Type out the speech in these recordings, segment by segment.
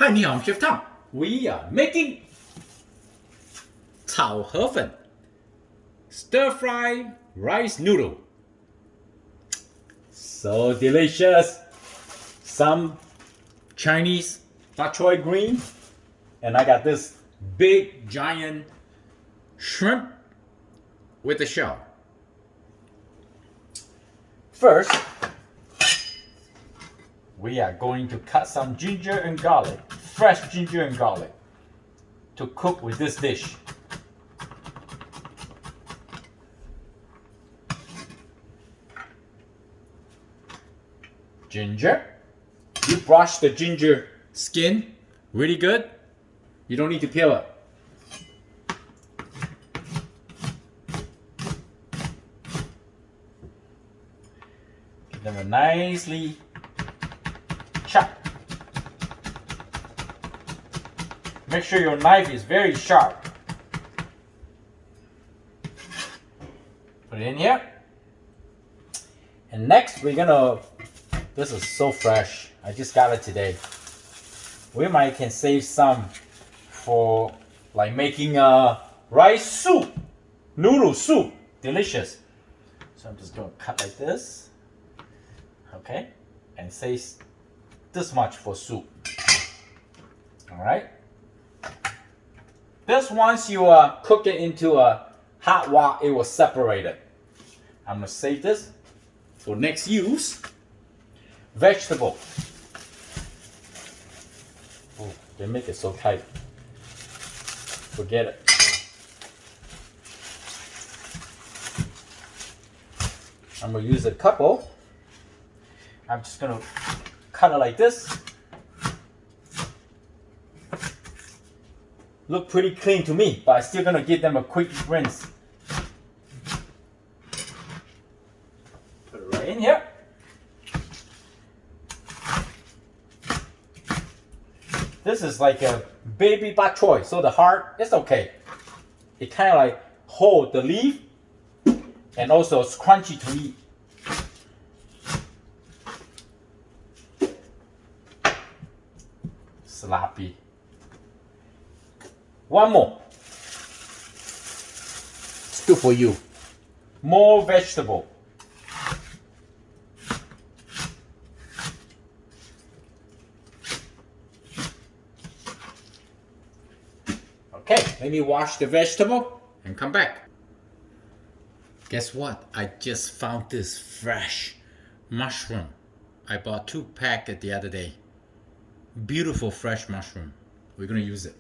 Hi, 你好，我 Chef Tom. We are making 炒河粉 stir-fry rice noodle. So delicious. Some Chinese bok choy green, and I got this big giant shrimp with the shell. First, we are going to cut some ginger and garlic, fresh ginger and garlic, to cook with this dish. Ginger. You brush the ginger skin really good. You don't need to peel it. Give them a nicely chop. Make sure your knife is very sharp. Put it in here. And next we're gonna, this is so fresh. I just got it today. We might can save some for like making a rice soup, noodle soup. Delicious. So I'm just gonna cut like this. Okay, and save this much for soup. All right. This once you cook it into a hot water, it will separate it. I'm gonna save this for next use. Vegetable. Oh, they make it so tight. Forget it. I'm gonna use a couple. I'm just gonna cut it like this. Look pretty clean to me, but I'm still gonna give them a quick rinse. Put it right in here. This is like a baby bok choy, so the heart is okay. It kind of like hold the leaf, and also it's crunchy to eat. Sloppy. One more. It's good for you. More vegetable. Okay, let me wash the vegetable and come back. Guess what? I just found this fresh mushroom. I bought 2 packs the other day. Beautiful fresh mushroom. We're gonna use it.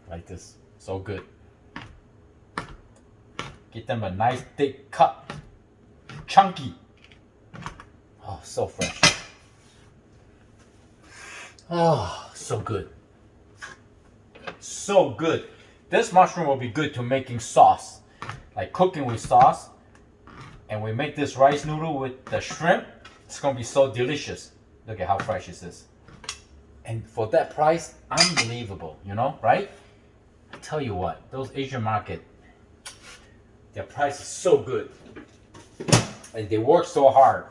Like this. So good. Get them a nice thick cut. Chunky. Oh, so fresh. Oh, so good. So good. This mushroom will be good to making sauce. Like cooking with sauce. And we make this rice noodle with the shrimp. It's gonna be so delicious. Look at how fresh this is. And for that price, unbelievable, you know, right? I tell you what, those Asian market, their price is so good. And they work so hard.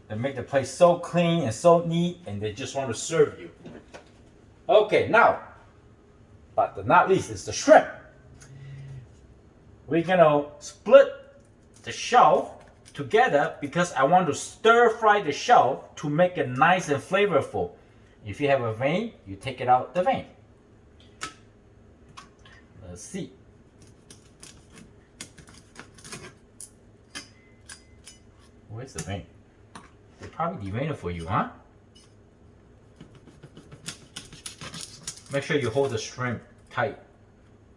They make the place so clean and so neat, and they just want to serve you. Okay, now, but not least is the shrimp. We're gonna split the shell together because I want to stir fry the shell to make it nice and flavorful. If you have a vein, you take it out the vein. Let's see. Where's the vein? They probably devein it for you, huh? Make sure you hold the shrimp tight.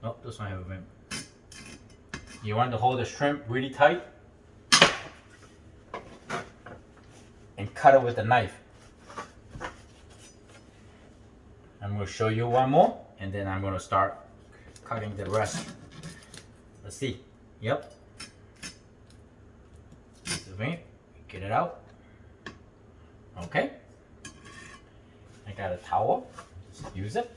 Oh, this one have a vein. You want to hold the shrimp really tight and cut it with a knife. I'm going to show you one more, and then I'm going to start cutting the rest. Let's see. Yep. The vein. Get it out. Okay. I got a towel. Just use it.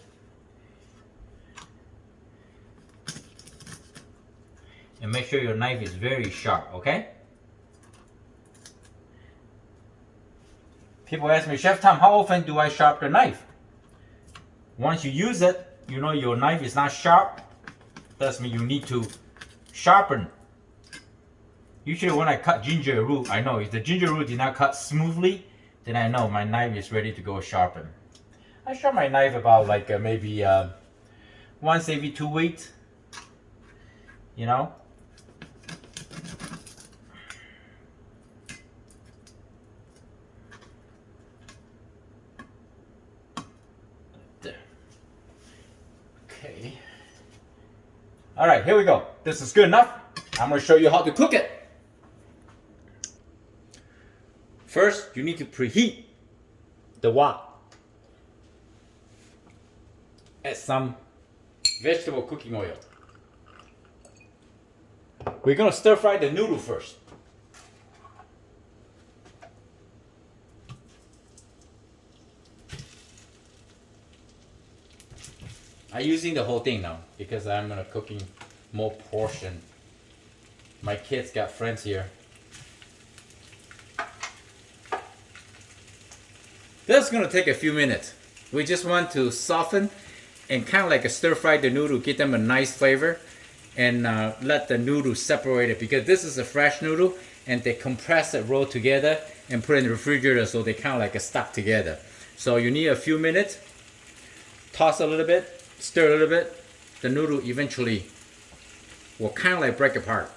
And make sure your knife is very sharp, okay? People ask me, Chef Tom, how often do I sharpen the knife? Once you use it, you know your knife is not sharp. That means you need to sharpen. Usually when I cut ginger root, I know if the ginger root did not cut smoothly, then I know my knife is ready to go sharpen. I sharpen my knife about like maybe once every 2 weeks, you know. There. Okay. All right, here we go. This is good enough. I'm going to show you how to cook it. First, you need to preheat the wok. Add some vegetable cooking oil. We're going to stir fry the noodle first. I'm using the whole thing now because I'm going to cooking more portion. My kids got friends here. This is going to take a few minutes. We just want to soften and kind of like a stir fry the noodle, give them a nice flavor, and let the noodle separate it because this is a fresh noodle and they compress it, roll together and put it in the refrigerator so they kind of like stuck together. So you need a few minutes, toss a little bit, stir a little bit, the noodle eventually will kind of like break apart.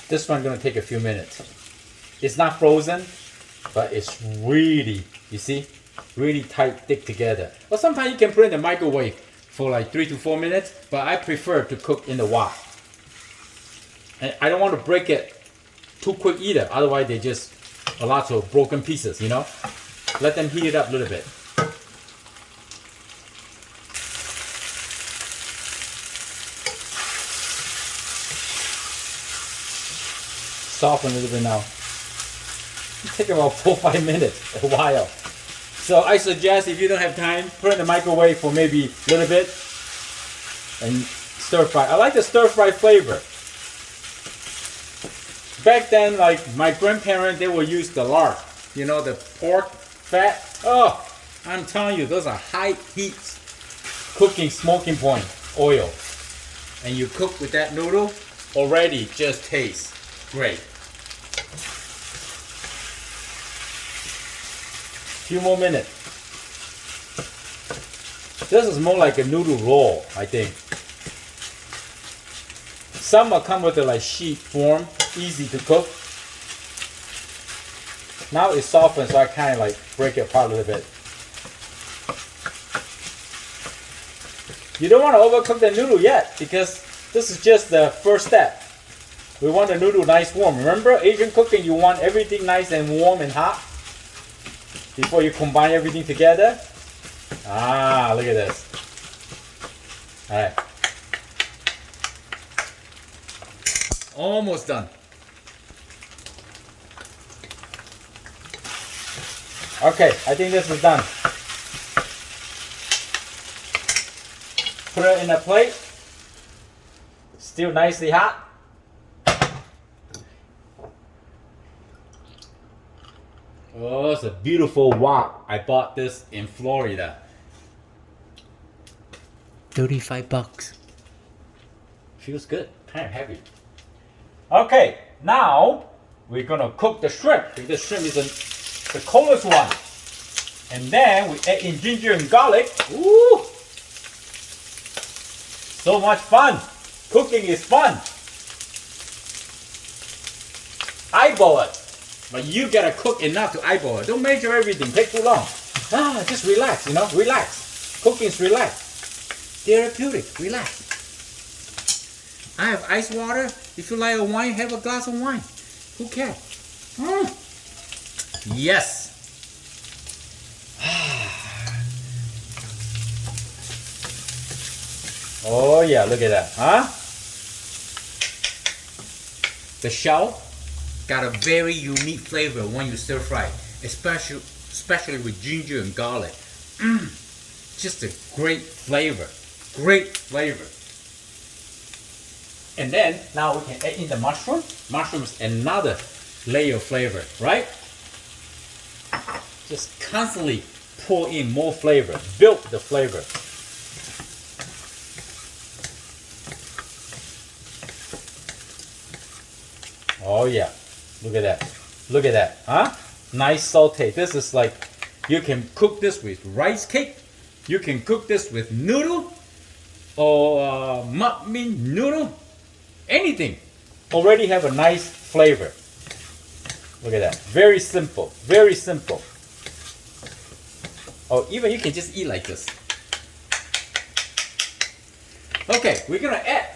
This one's gonna take a few minutes. It's not frozen, but it's really, you see, really tight, thick together. Or sometimes you can put it in the microwave for like 3 to 4 minutes, but I prefer to cook in the wok. And I don't want to break it too quick either, otherwise they just a lot of broken pieces, you know. Let them heat it up a little bit. Soften a little bit now. Take about 4 or 5 minutes, a while. So I suggest if you don't have time, put it in the microwave for maybe a little bit and stir fry. I like the stir fry flavor. Back then, like my grandparents, they would use the lard, you know, the pork fat. Oh, I'm telling you, those are high heat cooking smoking point oil. And you cook with that noodle, already just tastes great. Few more minutes. This is more like a noodle roll, I think. Some will come with a like sheet form, easy to cook. Now it's softened, so I kind of like break it apart a little bit. You don't want to overcook the noodle yet because this is just the first step. We want the noodle nice warm. Remember, Asian cooking, you want everything nice and warm and hot before you combine everything together. Ah, look at this. All right. Almost done. Okay, I think this is done. Put it in a plate. Still nicely hot. Oh, it's a beautiful wok. I bought this in Florida. $35. Feels good. Kind of heavy. Okay, now we're gonna cook the shrimp. The shrimp is the coldest one. And then we add in ginger and garlic. Ooh! So much fun. Cooking is fun. Eyeball it. But you gotta cook enough to eyeball it. Don't measure everything. Take too long. Just relax, you know. Relax. Cooking is relax. Therapeutic. Relax. I have ice water. If you like a wine, have a glass of wine. Who cares? Yes. Oh yeah, look at that, huh? The shell got a very unique flavor when you stir fry, especially especially with ginger and garlic. Just a great flavor. Great flavor. And then now we can add in the mushroom. Mushroom is another layer of flavor, right? Just constantly pour in more flavor, build the flavor. Oh yeah, look at that. Look at that, huh? Nice saute. This is like, you can cook this with rice cake. You can cook this with noodle or mud meat noodle. Anything. Already have a nice flavor. Look at that. Very simple. Very simple. Oh, even you can just eat like this. Okay, we're gonna add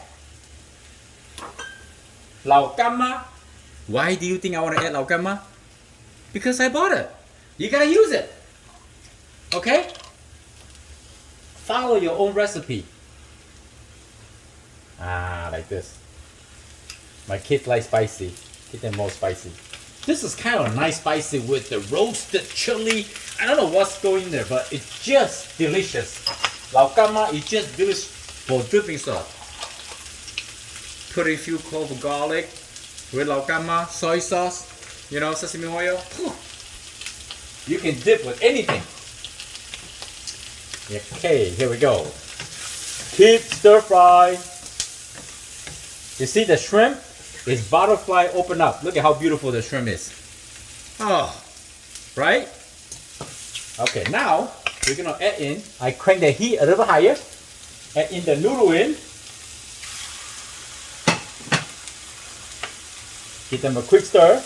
lao gamma. Why do you think I want to add lao gamma? Because I bought it. You gotta use it. Okay? Follow your own recipe. Like this. My kids like spicy. Get them more spicy. This is kind of nice spicy with the roasted chili. I don't know what's going there, but it's just delicious. Lao gamma is just delicious for dripping sauce. Put in a few cloves of garlic with lao gamma, soy sauce, you know, sesame oil. You can dip with anything. Okay, here we go. Keep stir fry. You see the shrimp is butterfly open up. Look at how beautiful the shrimp is. Oh, right? Okay, now we're gonna add in. I crank the heat a little higher. Add in the noodle in. Give them a quick stir.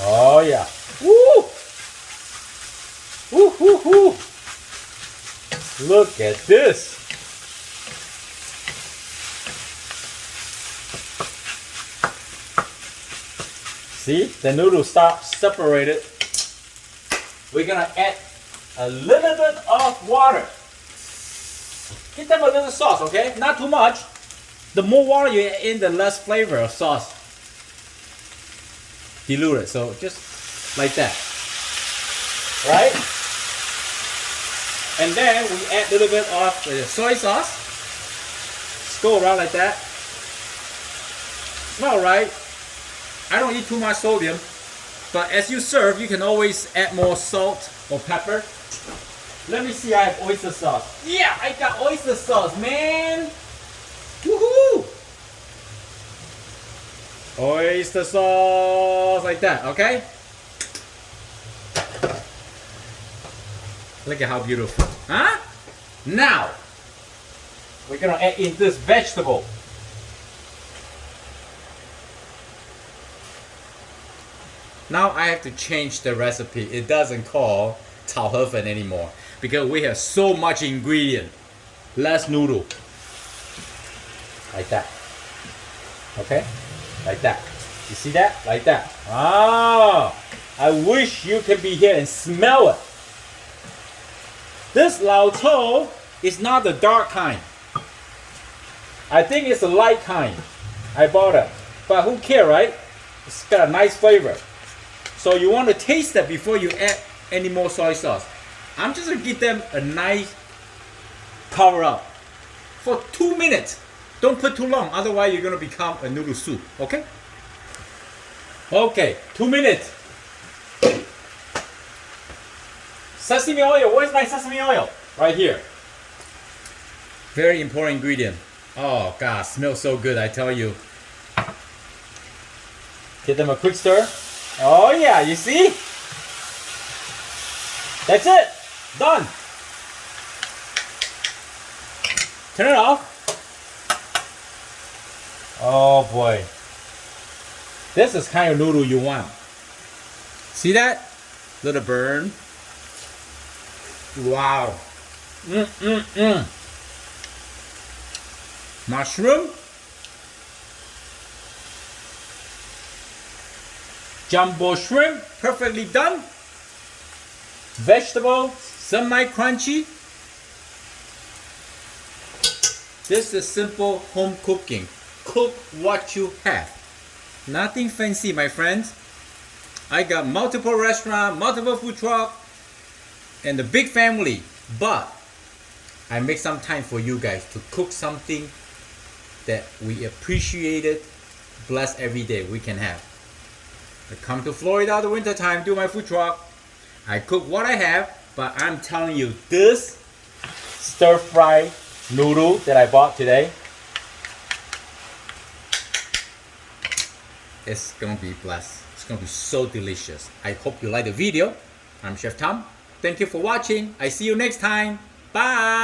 Oh yeah. Woo! Woo hoo hoo! Look at this. See, the noodles start separated. We're gonna add a little bit of water. Give them a little sauce, okay? Not too much. The more water you add in, the less flavor of sauce. Dilute it, so just like that. Right? And then we add a little bit of the soy sauce. Just go around like that. Smell right. I don't eat too much sodium, but as you serve, you can always add more salt or pepper. Let me see, I have oyster sauce. Yeah, I got oyster sauce, man. Woohoo! Oyster sauce, like that, okay? Look at how beautiful, huh? Now, we're gonna add in this vegetable. Now I have to change the recipe. It doesn't call 炒河粉 anymore because we have so much ingredient. Less noodle. Like that. Okay? Like that. You see that? Like that. Ah! I wish you could be here and smell it. This lao tou is not the dark kind. I think it's a light kind. I bought it. But who cares, right? It's got a nice flavor. So you want to taste that before you add any more soy sauce. I'm just going to give them a nice cover up for 2 minutes. Don't put too long, otherwise you're going to become a noodle soup. Okay? Okay, 2 minutes. Sesame oil. Where's my sesame oil? Right here. Very important ingredient. Oh God, smells so good, I tell you. Give them a quick stir. Oh yeah, you see? That's it. Done. Turn it off. Oh boy. This is kind of noodle you want. See that? Little burn. Wow. Mushroom. Jumbo shrimp, perfectly done. Vegetable, semi-crunchy. This is simple home cooking. Cook what you have. Nothing fancy, my friends. I got multiple restaurants, multiple food truck, and a big family. But I make some time for you guys to cook something that we appreciated, bless every day we can have. I come to Florida the winter time, do my food truck. I cook what I have, but I'm telling you, this stir fry noodle that I bought today, it's gonna be blessed. It's gonna be so delicious. I hope you like the video. I'm Chef Tom. Thank you for watching. I see you next time. Bye.